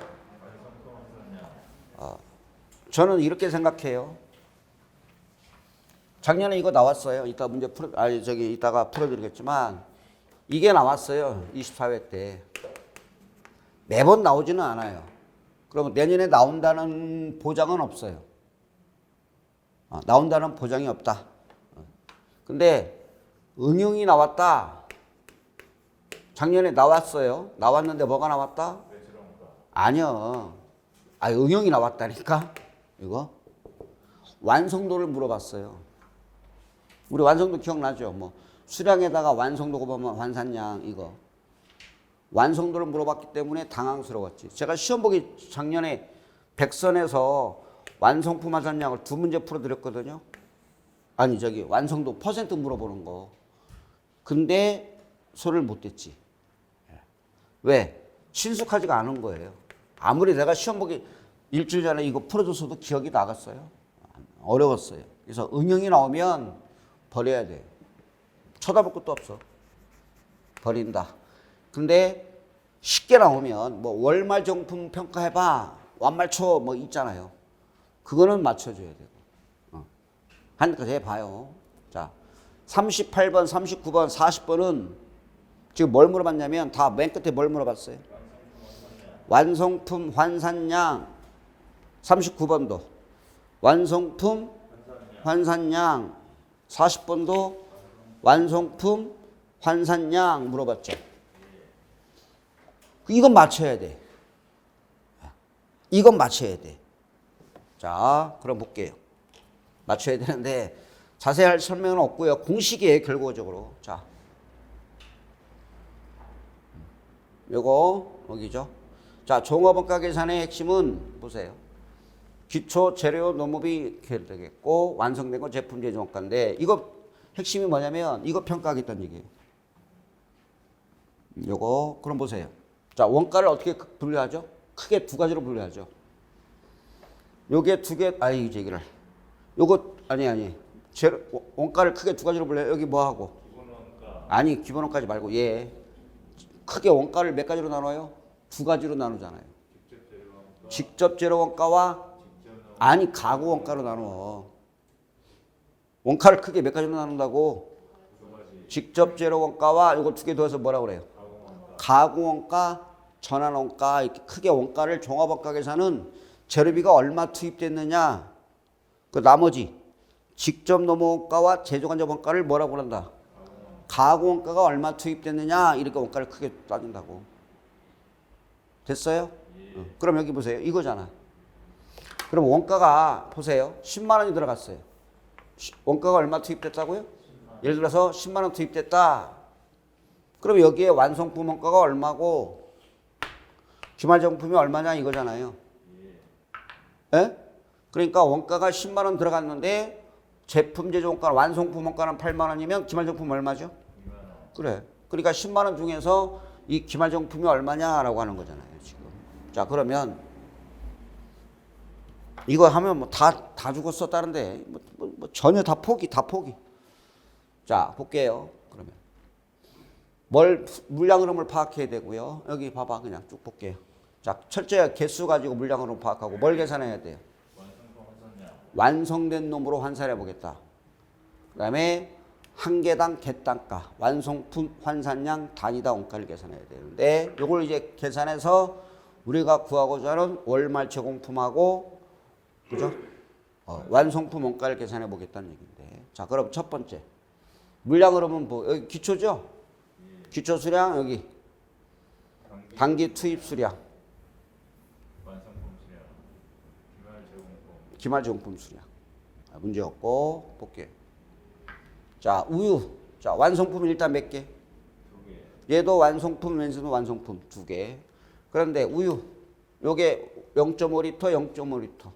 저는 이렇게 생각해요. 작년에 이거 나왔어요. 이따가 풀어드리겠지만 이게 나왔어요. 24회 때. 매번 나오지는 않아요. 그러면 내년에 나온다는 보장은 없어요. 나온다는 보장이 없다. 근데 응용이 나왔다. 작년에 나왔어요. 나왔는데 뭐가 나왔다? 아니요. 응용이 나왔다니까. 이거 완성도를 물어봤어요. 우리 완성도 기억나죠? 뭐 수량에다가 완성도 곱하면 환산량 이거. 완성도를 물어봤기 때문에 당황스러웠지. 제가 시험 보기 작년에 백선에서 완성품 환산량을 2문제 풀어드렸거든요. 완성도 퍼센트 물어보는 거. 근데 손을 못 댔지. 왜? 친숙하지가 않은 거예요. 아무리 내가 시험 보기 일주일 전에 이거 풀어줬어도 기억이 나갔어요. 어려웠어요. 그래서 응용이 나오면 버려야 돼요. 쳐다볼 것도 없어. 버린다. 근데 쉽게 나오면 뭐 월말 정품 평가해봐. 완말초 뭐 있잖아요. 그거는 맞춰줘야 되고. 하니까 해봐요. 자, 38번, 39번, 40번은 지금 뭘 물어봤냐면 다 맨 끝에 뭘 물어봤어요? 완성품 환산량. 39번도 완성품 환산량. 40번도 완성품 환산량 물어봤죠. 이건 맞춰야 돼. 이건 맞춰야 돼. 자, 그럼 볼게요. 맞춰야 되는데 자세할 설명은 없고요. 공식이에요, 결과적으로. 자, 요거 여기죠. 자, 종업원가 계산의 핵심은 보세요. 기초 재료 노무비 되겠고 완성된 건 제품 제조 원가인데 이거 핵심이 뭐냐면 이거 평가하겠다는 얘기예요. 요거 그럼 보세요. 자, 원가를 어떻게 분류하죠? 크게 두 가지로 분류하죠. 요게 두 개, 이제 얘기를. 요거, 아니. 재료, 원가를 크게 두 가지로 분류해요. 여기 뭐 하고? 기본원가. 아니, 기본원가지 말고, 크게 원가를 몇 가지로 나눠요? 두 가지로 나누잖아요. 직접 재료 원가와, 아니, 가구 원가로 나눠. 원가를 크게 몇 가지로 나눈다고? 직접 재료 원가와 요거 두 개 더해서 뭐라 그래요? 가구 원가, 전환 원가, 이렇게 크게 원가를 종합원가 계산은 재료비가 얼마 투입됐느냐, 그 나머지 직접 노무원가와 제조간접 원가를 뭐라고 한다? 가구 원가가 얼마 투입됐느냐, 이렇게 원가를 크게 따진다고. 됐어요? 그럼 여기 보세요. 이거잖아. 그럼 원가가 보세요. 10만 원이 들어갔어요. 원가가 얼마 투입됐다고요? 예를 들어서 10만 원 투입됐다. 그럼 여기에 완성품 원가가 얼마고 기말정품이 얼마냐 이거잖아요. 예? 그러니까 원가가 10만 원 들어갔는데 제품 제조 원가, 완성품 원가는 8만 원이면 기말정품 얼마죠? 2만 원. 그래. 그러니까 10만 원 중에서 이 기말정품이 얼마냐라고 하는 거잖아요, 지금. 자, 그러면 이거 하면 뭐 다 죽었어 다른데 뭐 전혀 다 포기. 자, 볼게요. 그러면 물량 흐름을 파악해야 되고요. 여기 봐봐, 그냥 쭉 볼게요. 자, 철저히 개수 가지고 물량 흐름 파악하고 뭘 계산해야 돼요? 완성된 놈으로 환산해 보겠다. 그다음에 한 개당 개단가, 완성품 환산량 단위당 원가를 계산해야 되는데 이걸 이제 계산해서 우리가 구하고자 하는 월말 제공품하고 그죠? 완성품 원가를 계산해 보겠다는 얘기인데. 자, 그럼 첫 번째 물량 흐름은 뭐 여기 기초죠? 기초 수량 여기 단기 투입 수량, 완성품 수량, 기말 제공품 수량. 문제 없고 볼게요. 자, 우유. 자, 완성품 일단 몇 개? 2개. 얘도 완성품, 왼손도 완성품 2개. 그런데 우유 요게 0.5L, 0.5L.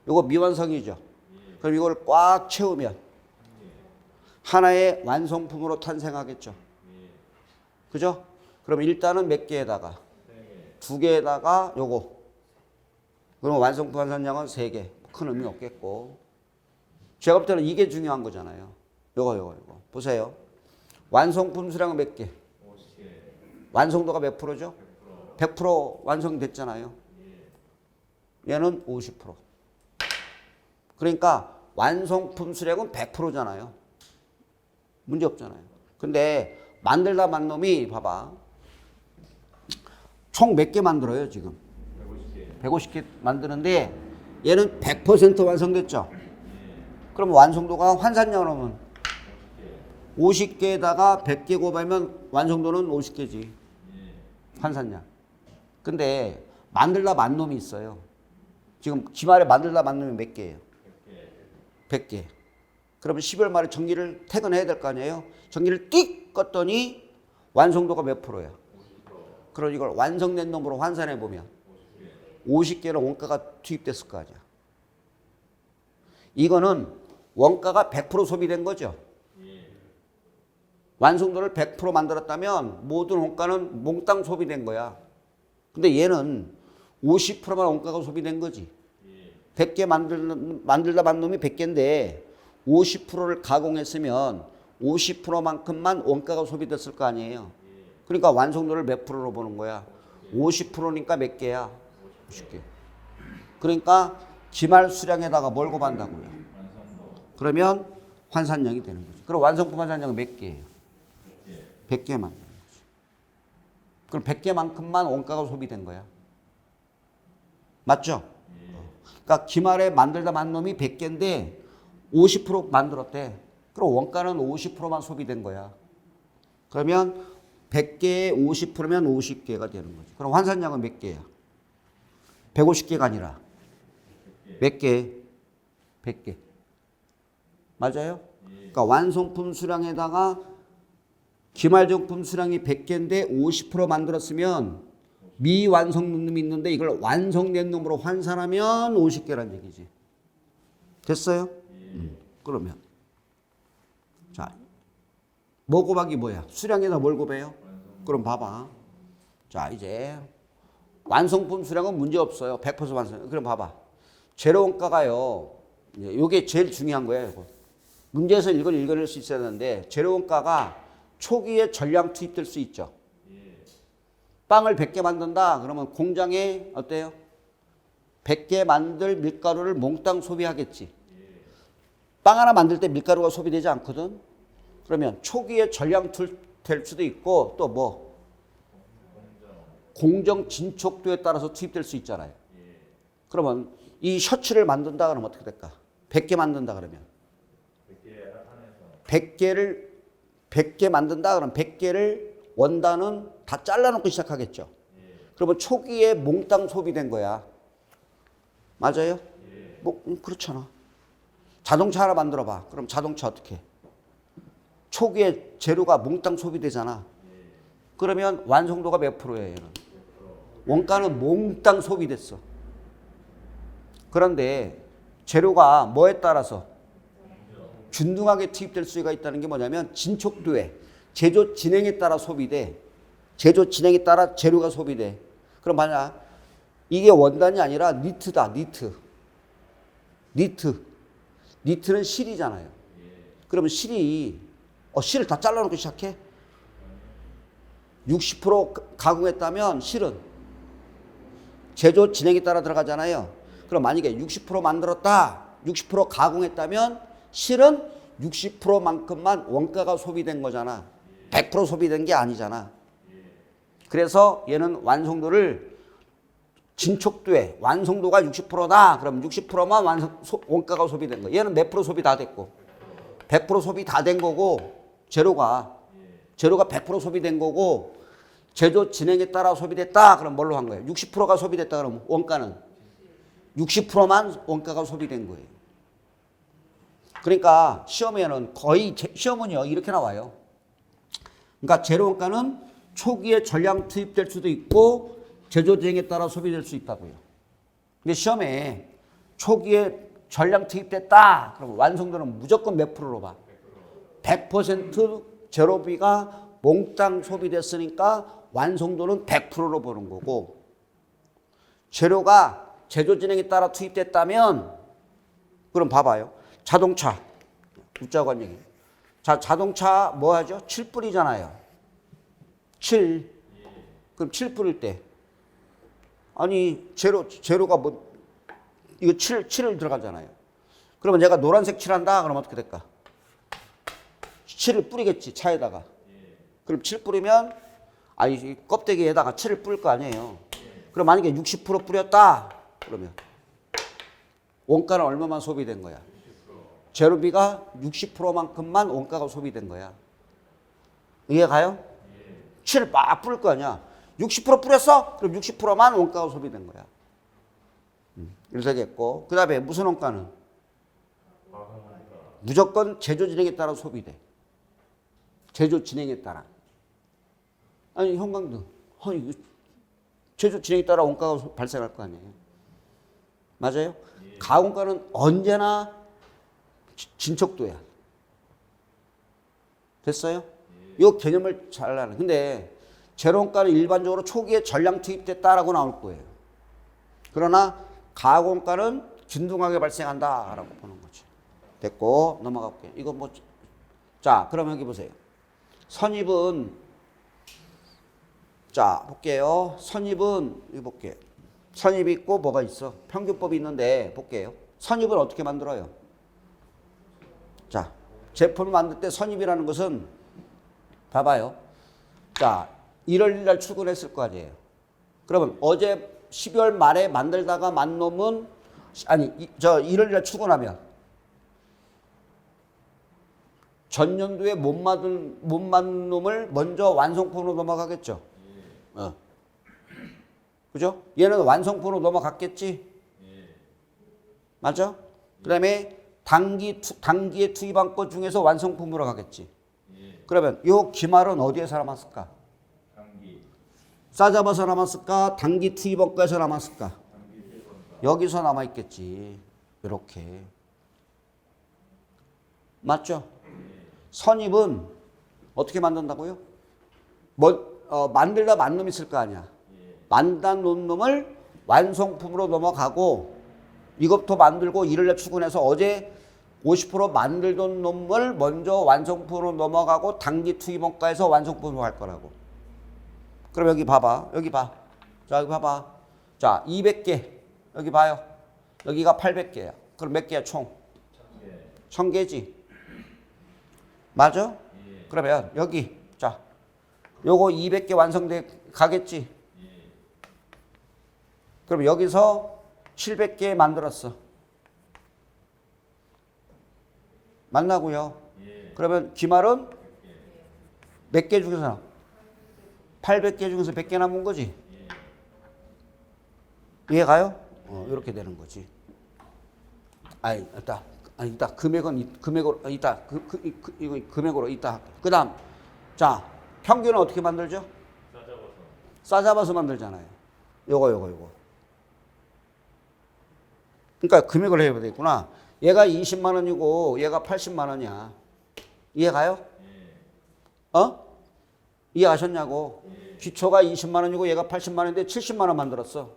요거 미완성이죠. 그럼 이걸 꽉 채우면 하나의 완성품으로 탄생하겠죠. 그죠? 그럼 일단은 몇 개에다가? 2개에다가 요거. 그럼 완성품 환산량은 3개. 큰 의미 없겠고. 제가 볼 때는 이게 중요한 거잖아요. 요거. 보세요. 완성품 수량은 몇 개? 50개. 완성도가 몇 프로죠? 100% 완성됐잖아요. 얘는 50%. 그러니까 완성품 수량은 100%잖아요. 문제 없잖아요. 근데 만들다 만 놈이 봐봐. 총 몇 개 만들어요, 지금? 150개. 150개 만드는데 얘는 100% 완성됐죠? 그럼 완성도가 환산량으로는 50개에다가 100개 곱하면 완성도는 50개지. 환산량. 근데 만들다 만 놈이 있어요. 지금 기말에 만들다 만 놈이 몇 개예요? 100개. 그러면 12월 말에 전기를 퇴근해야 될 거 아니에요? 전기를 띡 껐더니 완성도가 몇 프로야? 50%. 그럼 이걸 완성된 놈으로 환산해 보면 50개는 원가가 투입됐을 거 아니야. 이거는 원가가 100% 소비된 거죠. 완성도를 100% 만들었다면 모든 원가는 몽땅 소비된 거야. 근데 얘는 50%만 원가가 소비된 거지. 100개 만들다 만 놈이 100개인데 50%를 가공했으면 50%만큼만 원가가 소비됐을 거 아니에요. 그러니까 완성도를 몇 프로로 보는 거야? 50%니까 몇 개야? 50개. 그러니까 기말 수량에다가 뭘 곱한다고요? 그러면 환산량이 되는 거죠. 그럼 완성품 환산량은 몇 개예요? 100개만. 그럼 100개만큼만 원가가 소비된 거야. 맞죠? 그러니까 기말에 만들다 만 놈이 100개인데 50% 만들었대. 그럼 원가는 50%만 소비된 거야. 그러면 100개에 50%면 50개가 되는 거죠. 그럼 환산량은 몇 개야? 150개가 아니라 몇 개? 100개. 맞아요? 그러니까 완성품 수량에다가 기말정품 수량이 100개인데 50% 만들었으면 미완성 놈이 있는데 이걸 완성된 놈으로 환산하면 50개란 얘기지. 됐어요? 그러면 자, 뭐 곱하기 뭐야? 수량에다 뭘 곱해요? 그럼 봐봐. 자, 이제 완성품 수량은 문제 없어요. 100% 완성. 그럼 봐봐. 재료 원가가요. 이게 제일 중요한 거예요. 이거. 문제에서 이걸 읽어낼 수 있어야 되는데 재료 원가가 초기에 전량 투입될 수 있죠. 빵을 100개 만든다. 그러면 공장에 어때요? 100개 만들 밀가루를 몽땅 소비하겠지. 빵 하나 만들 때 밀가루가 소비되지 않거든. 그러면 초기에 전량 투입될 수도 있고 또 뭐 공정 진척도에 따라서 투입될 수 있잖아요. 그러면 이 셔츠를 만든다 그러면 어떻게 될까? 100개 만든다 그러면 100개 만든다 그러면 100개를 원단은 다 잘라놓고 시작하겠죠. 그러면 초기에 몽땅 소비된 거야. 맞아요? 뭐 그렇잖아. 자동차 하나 만들어 봐. 그럼 자동차 어떻게 해? 초기에 재료가 몽땅 소비되잖아. 그러면 완성도가 몇 프로예요? 얘는? 원가는 몽땅 소비됐어. 그런데 재료가 뭐에 따라서 균등하게 투입될 수가 있다는 게 뭐냐면 진척도에 제조 진행에 따라 소비돼. 제조 진행에 따라 재료가 소비돼. 그럼 만약 이게 원단이 아니라 니트다. 니트는 실이잖아요. 그러면 실을 다 잘라놓고 시작해? 60% 가공했다면 실은 제조 진행에 따라 들어가잖아요. 그럼 만약에 60% 만들었다. 60% 가공했다면 실은 60%만큼만 원가가 소비된 거잖아. 100% 소비된 게 아니잖아. 그래서 얘는 완성도를 진척도에 완성도가 60%다. 그럼 60%만 원가가 소비된 거. 얘는 몇 프로 소비 다 됐고 100% 소비 다 된 거고 재료가 100% 소비된 거고 제조 진행에 따라 소비됐다. 그럼 뭘로 한 거예요? 60%가 소비됐다. 그러면 원가는 60%만 원가가 소비된 거예요. 그러니까 시험에는 거의 시험은요 이렇게 나와요. 그러니까 재료 원가는 초기에 전량 투입될 수도 있고 제조 진행에 따라 소비될 수 있다고요. 근데 시험에 초기에 전량 투입됐다. 그럼 완성도는 무조건 몇 프로로 봐? 100% 재료비가 몽땅 소비됐으니까 완성도는 100%로 보는 거고 재료가 제조 진행에 따라 투입됐다면 그럼 봐봐요. 자동차 웃자고 한 얘기. 자, 자동차 뭐 하죠? 7 뿌리잖아요. 7. 그럼 7 뿌릴 때 아니 재료가 뭐 이거 7을 들어가잖아요. 그러면 내가 노란색 칠한다. 그럼 어떻게 될까? 7을 뿌리겠지 차에다가. 그럼 7 뿌리면 이 껍데기에다가 7을 뿌릴 거 아니에요. 그럼 만약에 60% 뿌렸다. 그러면 원가는 얼마만 소비된 거야? 재료비가 60%만큼만 원가가 소비된 거야. 이해 가요? 7을 막 뿌릴 거 아니야. 60% 뿌렸어? 그럼 60%만 원가가 소비된 거야. 이렇게 되겠고 그 다음에 무슨 원가는? 무조건 제조 진행에 따라 소비돼. 제조 진행에 따라. 아니 형광등. 제조 진행에 따라 원가가 발생할 거 아니에요. 맞아요? 가공가는 언제나 진척도야. 됐어요? 이 개념을 잘 알아. 근데 재료원가는 일반적으로 초기에 전량 투입됐다라고 나올 거예요. 그러나 가공가는 균등하게 발생한다라고 보는 거지. 됐고 넘어가 볼게요. 이거 뭐 자, 그럼 여기 보세요. 선입은 자, 볼게요. 선입은 이거 볼게요. 선입이 있고 뭐가 있어? 평균법이 있는데 볼게요. 선입은 어떻게 만들어요? 자, 제품을 만들 때 선입이라는 것은 봐봐요. 자, 1월 1일 날 출근했을 거 아니에요. 그러면 어제 12월 말에 만들다가 만 놈은 아니 저 1월 1일 날 출근하면 전년도에 못 만든 놈을 먼저 완성품으로 넘어가겠죠. 그죠? 얘는 완성품으로 넘어갔겠지. 맞아? 그다음에 단기에 투입한 것 중에서 완성품으로 가겠지. 그러면 요 기말은 어디에서 남았을까? 단기. 싸잡아서 남았을까? 단기 투입한 거에서 남았을까? 여기서 남아 있겠지. 이렇게. 맞죠? 선입은 어떻게 만든다고요? 만들다 만 놈 있을 거 아니야. 만다 놓은 놈을 완성품으로 넘어가고 이것부터 만들고 일을 출근해서 어제 50% 만들던 놈을 먼저 완성품으로 넘어가고 단기 투입원가에서 완성품으로 갈 거라고. 그럼 여기 봐봐. 여기 봐. 자, 여기 봐봐. 자, 200개. 여기 봐요. 여기가 800개야. 그럼 몇 개야, 총? 1000개지. 맞아? 그러면 여기. 자, 요거 200개 완성돼 가겠지. 그럼 여기서 700개 만들었어. 맞나고요? 그러면 기말은 몇 개 중에서 800개 중에서 100개 남은 거지. 이해가요? 이렇게 되는 거지. 이따 금액으로 이따 이거 금액으로 이따. 그다음 자 평균은 어떻게 만들죠? 싸잡아서 만들잖아요. 요거. 그러니까 금액을 해야 되겠구나. 얘가 20만 원이고 얘가 80만 원이야. 이해가요? 이해하셨냐고? 기초가 20만 원이고 얘가 80만 원인데 70만 원 만들었어.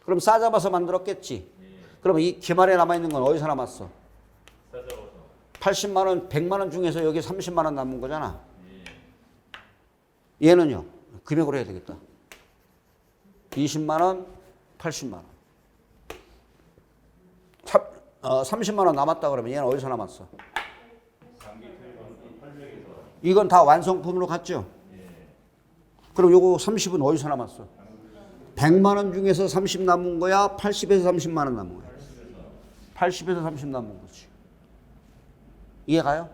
그럼 싸잡아서 만들었겠지. 그럼 이 기말에 남아있는 건 어디서 남았어? 80만 원, 100만 원 중에서 여기 30만 원 남은 거잖아. 얘는요. 금액으로 해야 되겠다. 20만 원, 80만 원. 30만 원 남았다 그러면 얘는 어디서 남았어? 이건 다 완성품으로 갔죠? 그럼 요거 30은 어디서 남았어? 100만 원 중에서 30 남은 거야? 80에서 30만 원 남은 거야? 80에서 30 남은 거지. 이해가요?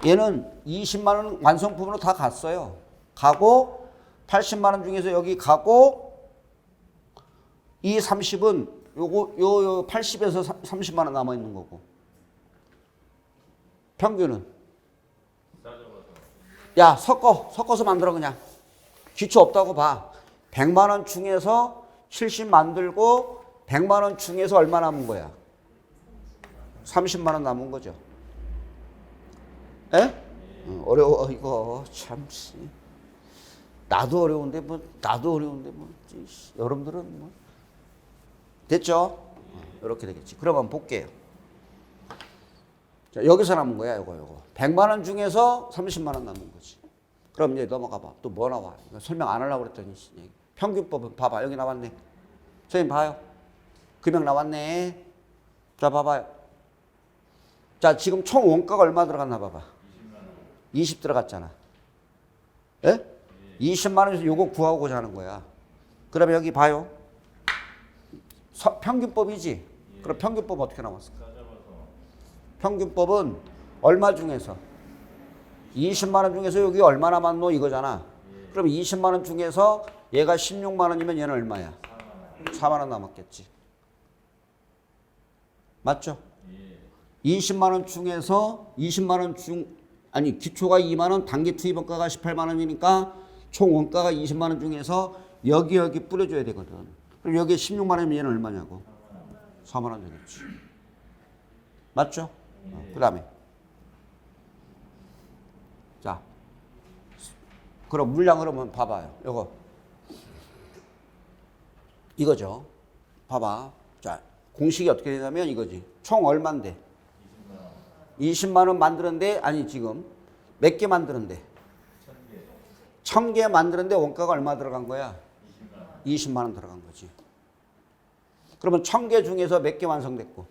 얘는 20만 원 완성품으로 다 갔어요. 가고 80만 원 중에서 여기 가고 이 30은 요 80에서 30만 원 남아 있는 거고. 평균은 야, 섞어서 만들어 그냥. 기초 없다고 봐. 100만 원 중에서 70 만들고 100만 원 중에서 얼마 남은 거야? 30만 원 남은 거죠. 에? 어려워 이거 참. 나도 어려운데 뭐 여러분들은 뭐 됐죠? 이렇게 되겠지. 그러면 볼게요. 자, 여기서 남은 거야, 요거. 100만 원 중에서 30만 원 남은 거지. 그럼 이제 넘어가 봐. 또 뭐 나와? 이거 설명 안 하려고 그랬더니 평균법은 봐봐. 여기 나왔네. 선생님 봐요. 금액 나왔네. 자, 봐봐요. 자, 지금 총 원가가 얼마 들어갔나 봐봐. 20 들어갔잖아. 예? 20만 원에서 요거 구하고자 하는 거야. 그러면 여기 봐요. 평균법이지. 그럼 평균법 어떻게 나왔을까? 평균법은 얼마 중에서 20만 원 중에서 여기 얼마 남았노 이거잖아. 그럼 20만 원 중에서 얘가 16만 원이면 얘는 얼마야? 4만 원 남았겠지. 맞죠? 20만 원 중에서 20만 원 아니 기초가 2만 원, 단기 투입 원가가 18만 원이니까 총 원가가 20만 원 중에서 여기 뿌려줘야 되거든. 그럼 여기에 16만 원이면 얘는 얼마냐고? 4만 원 되겠지. 맞죠? 그 다음에 자, 그럼 물량 그러면 봐봐요. 요거 이거죠. 봐봐. 자, 공식이 어떻게 되냐면 이거지. 총 얼만데? 20만 원 만드는데 아니 지금 몇 개 만드는데? 1000개 만드는데 원가가 얼마 들어간 거야? 20만 원 들어간 거지. 그러면 1000개 중에서 몇 개 완성됐고?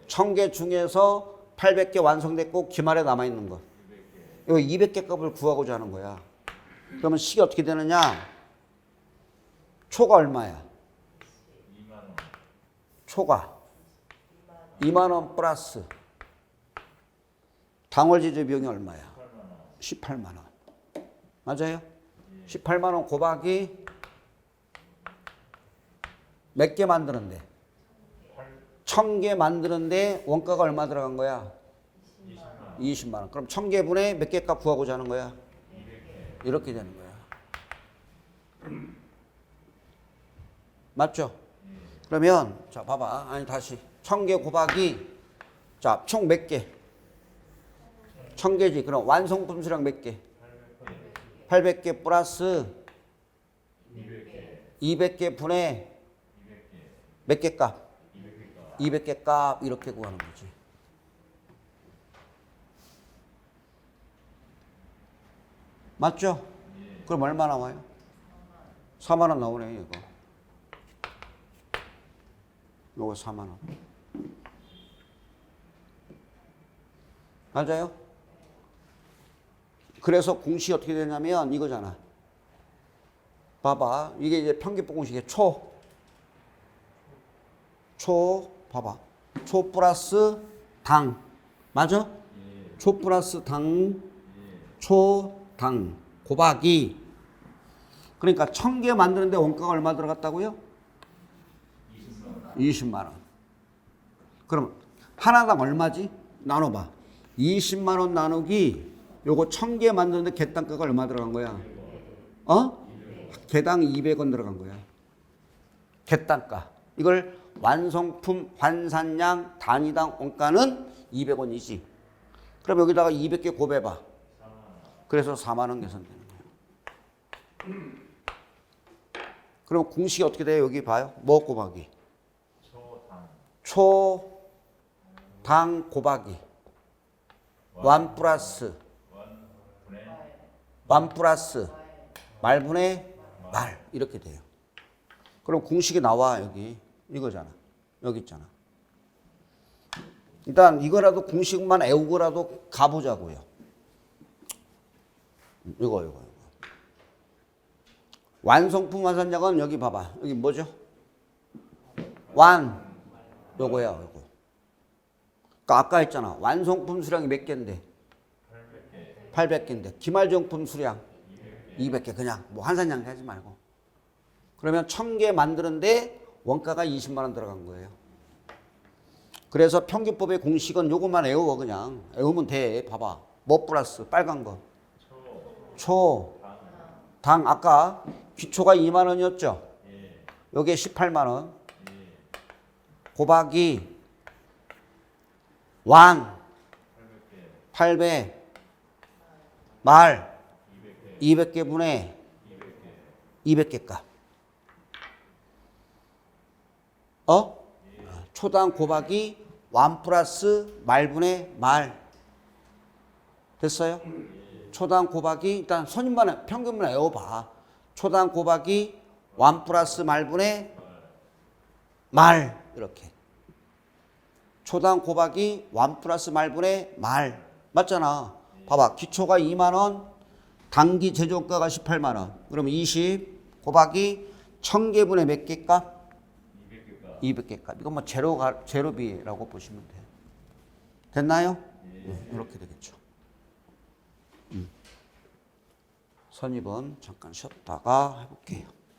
1000개 중에서 800개 완성됐고 기말에 남아 있는 거. 이거 200개 값을 구하고자 하는 거야. 그러면 식이 어떻게 되느냐? 초가 얼마야? 2만 원. 초가 2만 원 플러스 당월제조 비용이 얼마야? 18만 원. 맞아요? 18만 원 곱하기 몇 개 만드는데? 1000개 만드는데 원가가 얼마 들어간 거야? 20만 원. 그럼 1000개 분의 몇 개 값 구하고자 하는 거야? 200개. 이렇게 되는 거야. 맞죠? 그러면 자 봐봐. 아니 다시 1000개 곱하기 자 총 몇 개? 1000개지. 그럼 완성품 수량 몇 개? 800개 플러스 200개 분의 몇 개 값? 200개 값 이렇게 구하는 거지. 맞죠? 그럼 얼마 나와요? 4만 원 나오네 이거. 요거 4만 원. 맞아요? 그래서 공식이 어떻게 되냐면 이거잖아. 봐봐. 이게 이제 평균법 공식의 초 봐봐. 초 플러스 당. 맞아? 초 플러스 당. 초당 곱하기. 그러니까 1000개 만드는데 원가가 얼마 들어갔다고요? 20만 원. 그럼 하나당 얼마지? 나눠봐. 20만 원 나누기 요거 1000개 만드는데 개당가가 얼마 들어간 거야? 개당 200원 들어간 거야. 개당가. 이걸 완성품 환산량 단위당 원가는 200원이지. 그럼 여기다가 200개 곱해봐. 그래서 4만 원 계산되는 거예요. 그럼 공식이 어떻게 돼요? 여기 봐요. 뭐 곱하기? 초당 곱하기. 완 플러스 말분의 말 이렇게 돼요. 그럼 공식이 나와 여기 이거잖아. 여기 있잖아. 일단 이거라도 공식만 외우고라도 가보자고요. 이거. 완성품 환산량은 여기 봐봐. 여기 뭐죠? 요거야, 요거. 그러니까 아까 했잖아. 완성품 수량이 몇 개인데? 800개인데. 기말정품 수량 200개. 그냥 뭐 환산량 하지 말고. 그러면 1000개 만드는데 원가가 20만 원 들어간 거예요. 그래서 평균법의 공식은 요것만 외워 그냥. 외우면 돼. 봐봐. 뭐 플러스 빨간 거. 당 아까 기초가 2만 원이었죠? 여기에 18만 원. 곱하기 완 800 말 200개 분의 200개 값. 초당 곱하기 완 플러스 말분의 말. 됐어요? 초당 곱하기 일단 선임만 평균만 외워봐. 초당 곱하기 완 플러스 말분의 말 이렇게. 초당 곱하기 완 플러스 말분의 말. 맞잖아. 봐봐. 기초가 2만 원, 단기 제조가가 18만 원. 그럼 20 곱하기 1000개 분의 몇 개 값? 200개 값. 이건 뭐 제로비라고 보시면 돼요. 됐나요? 이렇게 되겠죠. 선입은 잠깐 쉬었다가 해볼게요.